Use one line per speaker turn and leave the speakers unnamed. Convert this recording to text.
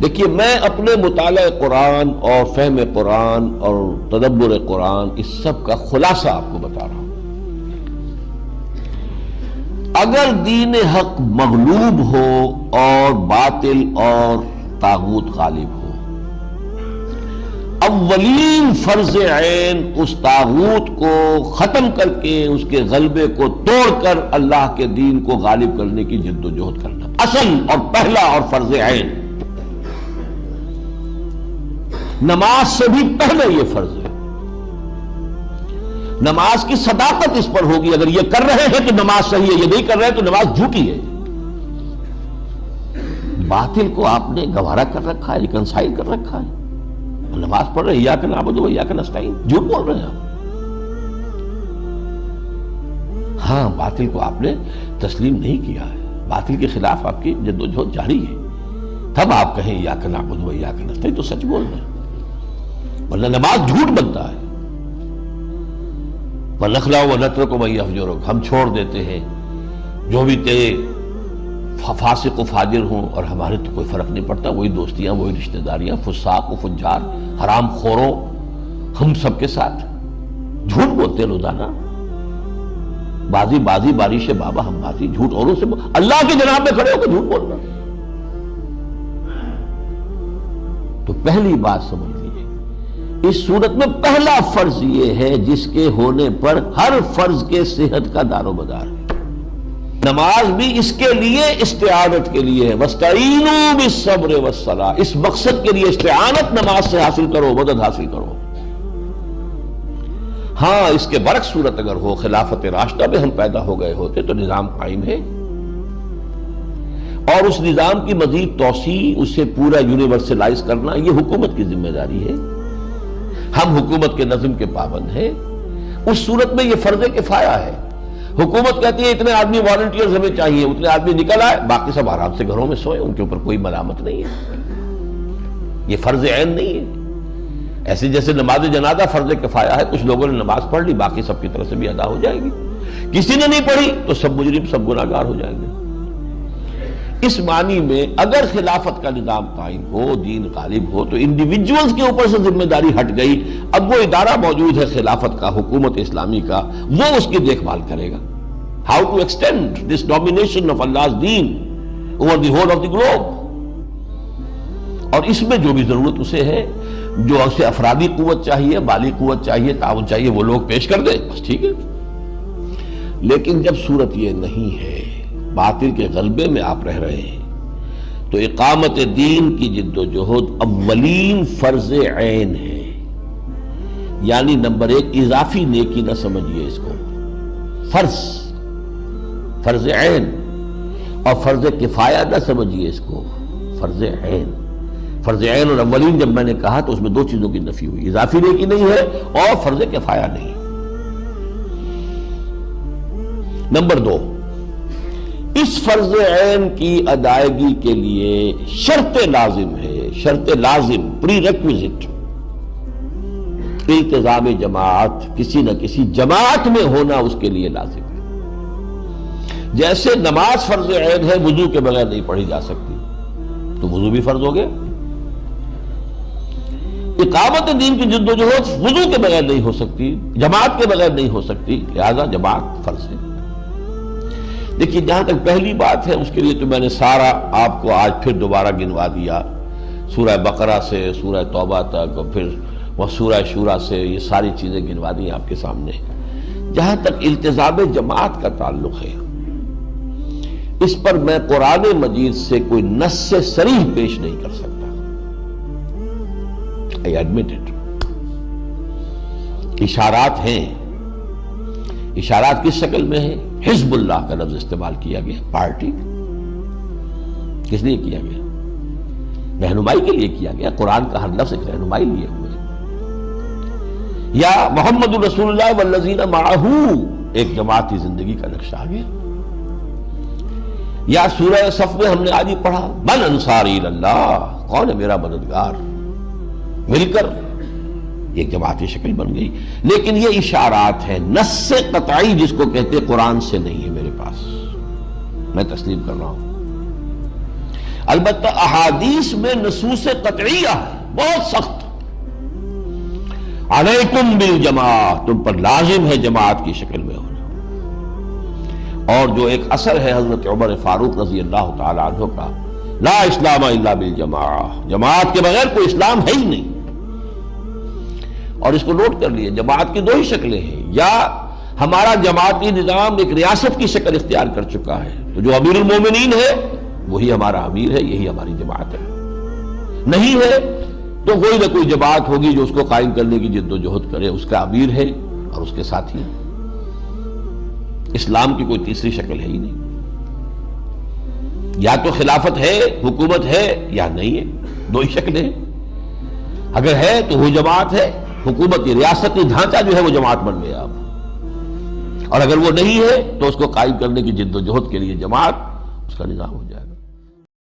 دیکھیے میں اپنے مطالعہ قرآن اور فہم قرآن اور تدبر قرآن اس سب کا خلاصہ آپ کو بتا رہا ہوں۔ اگر دین حق مغلوب ہو اور باطل اور طاغوت غالب ہو، اولین فرض عین اس طاغوت کو ختم کر کے اس کے غلبے کو توڑ کر اللہ کے دین کو غالب کرنے کی جد و جہد کرنا، اصل اور پہلا اور فرض عین۔ نماز سے بھی پہلے یہ فرض ہے۔ نماز کی صداقت اس پر ہوگی، اگر یہ کر رہے ہیں تو نماز صحیح ہے، یہ نہیں کر رہے تو نماز جھوٹی ہے۔ باطل کو آپ نے گوارا کر رکھا ہے، ریکنسائل کر رکھا ہے، نماز پڑھ رہے ہیں ایاک نعبد و ایاک نستعین، جھوٹ بول رہے ہیں آپ۔ ہاں باطل کو آپ نے تسلیم نہیں کیا ہے، باطل کے خلاف آپ کی جدوجہد جاری ہے، تب آپ کہیں ایاک نعبد و ایاک نستعین تو سچ بول رہے ہیں، ورنہ نماز جھوٹ بنتا ہے۔ وَنَخْلَعُ وَنَتْرُكُ مَن يَفْجُرُكَ، ہم چھوڑ دیتے ہیں جو بھی تیرے فاسق و فاجر ہوں، اور ہمارے تو کوئی فرق نہیں پڑتا، وہی دوستیاں، وہی رشتہ داریاں، فساق و فجار، حرام خوروں، ہم سب کے ساتھ جھوٹ بولتے ہیں روزانہ۔ بازی بازی بارش بابا ہم بازی، جھوٹ اوروں سے اللہ کے جناب میں کھڑے ہو کے جھوٹ بولنا۔ تو پہلی بات سمجھ لیجیے، اس صورت میں پہلا فرض یہ ہے جس کے ہونے پر ہر فرض کے صحت کا دار و مدار ہے۔ نماز بھی اس کے لیے استعانت کے لیے ہے، وَاسْتَعِینُوا بِالصَّبْرِ وَالصَّلَاةِ، اس مقصد کے لیے استعانت نماز سے حاصل کرو، مدد حاصل کرو۔ ہاں اس کے برعکس صورت اگر ہو، خلافت راشدہ میں ہم پیدا ہو گئے ہوتے تو نظام قائم ہے، اور اس نظام کی مزید توسیع، اسے پورا یونیورسلائز کرنا یہ حکومت کی ذمہ داری ہے۔ ہم حکومت کے نظم کے پابند ہیں، اس صورت میں یہ فرض کفایہ ہے۔ حکومت کہتی ہے اتنے آدمی والنٹیئرز ہمیں چاہیے، اتنے آدمی نکل آئے، باقی سب آرام سے گھروں میں سوئے، ان کے اوپر کوئی ملامت نہیں ہے، یہ فرض عین نہیں ہے۔ ایسے جیسے نماز جنازہ فرض کفایہ ہے، کچھ لوگوں نے نماز پڑھ لی، باقی سب کی طرف سے بھی ادا ہو جائے گی، کسی نے نہیں پڑھی تو سب مجرم، سب گناہگار ہو جائیں گے۔ اس معنی میں اگر خلافت کا نظام قائم ہو، دین غالب ہو، تو انڈیویجولز کے اوپر سے ذمہ داری ہٹ گئی، اب وہ ادارہ موجود ہے خلافت کا، حکومت اسلامی کا، وہ اس کی دیکھ بھال کرے گا۔ How to extend this domination of Allah's deen over the whole of the globe، اور اس میں جو بھی ضرورت اسے ہے، جو اسے افرادی قوت چاہیے، مالی قوت چاہیے، تعاون چاہیے، وہ لوگ پیش کر دیں، بس ٹھیک ہے۔ لیکن جب صورت یہ نہیں ہے، باطل کے غلبے میں آپ رہ رہے ہیں، تو اقامت دین کی جد و جہد اولین فرض عین ہے۔ یعنی نمبر ایک، اضافی نیکی نہ سمجھیے اس کو، فرض عین، اور فرض کفایہ نہ سمجھیے اس کو، فرض عین۔ فرض عین اور اولین جب میں نے کہا تو اس میں دو چیزوں کی نفی ہوئی، اضافی نیکی نہیں ہے اور فرض کفایہ نہیں۔ نمبر دو، اس فرض عین کی ادائیگی کے لیے شرط لازم ہے، شرط لازم، پری ریکویزٹ، التزام جماعت، کسی نہ کسی جماعت میں ہونا اس کے لیے لازم ہے۔ جیسے نماز فرض عین ہے، وضو کے بغیر نہیں پڑھی جا سکتی، تو وضو بھی فرض ہو گیا۔ اقامت دین کی جد و جہد وضو کے بغیر نہیں ہو سکتی، جماعت کے بغیر نہیں ہو سکتی، لہذا جماعت فرض ہے۔ دیکھیے جہاں تک پہلی بات ہے، اس کے لیے تو میں نے سارا آپ کو آج پھر دوبارہ گنوا دیا، سورہ بقرہ سے سورہ توبہ تک، اور پھر وہ سورہ شورى سے، یہ ساری چیزیں گنوا دی آپ کے سامنے۔ جہاں تک التزام جماعت کا تعلق ہے، اس پر میں قرآن مجید سے کوئی نص صریح پیش نہیں کر سکتا، I admit it۔ اشارات ہیں، اشارات کس شکل میں ہیں؟ حزب اللہ کا لفظ استعمال کیا گیا، پارٹی، کس لیے کیا گیا؟ رہنمائی کے لیے کیا گیا، قرآن کا ہر لفظ ایک رہنمائی لیے ہوئے۔ یا محمد رسول اللہ والذین معہ، ایک جماعتی زندگی کا نقشہ آ گیا۔ یا سورہ صف میں ہم نے آج ہی پڑھا، من انصاری اللہ، کون ہے میرا مددگار، مل کر ایک جماعتی شکل بن گئی۔ لیکن یہ اشارات ہیں، نص قطعی جس کو کہتے قرآن سے نہیں ہے میرے پاس، میں تسلیم کر رہا ہوں۔ البتہ احادیث میں نصوص قطعیہ ہے بہت سخت، علیکم بالجماعت، تم پر لازم ہے جماعت کی شکل میں ہونا۔ اور جو ایک اثر ہے حضرت عمر فاروق رضی اللہ تعالی عنہ کا، لا اسلام الا بالجماعہ، جماعت کے بغیر کوئی اسلام ہے ہی نہیں۔ اور اس کو نوٹ کر لیے، جماعت کی دو ہی شکلیں ہیں، یا ہمارا جماعتی نظام ایک ریاست کی شکل اختیار کر چکا ہے، تو جو امیر المومنین ہے وہی ہمارا امیر ہے، یہی ہماری جماعت ہے، نہیں ہے تو کوئی نہ کوئی جماعت ہوگی جو اس کو قائم کرنے کی جد و جہد کرے، اس کا امیر ہے اور اس کے ساتھی ہیں۔ اسلام کی کوئی تیسری شکل ہے ہی نہیں، یا تو خلافت ہے، حکومت ہے، یا نہیں ہے، دو ہی شکلیں ہیں۔ اگر ہے تو وہ جماعت ہے، حکومتی ریاستی ڈھانچہ جو ہے وہ جماعت بن گیا اب، اور اگر وہ نہیں ہے تو اس کو قائم کرنے کی جد و جہد کے لیے جماعت اس کا نظام ہو جائے گا۔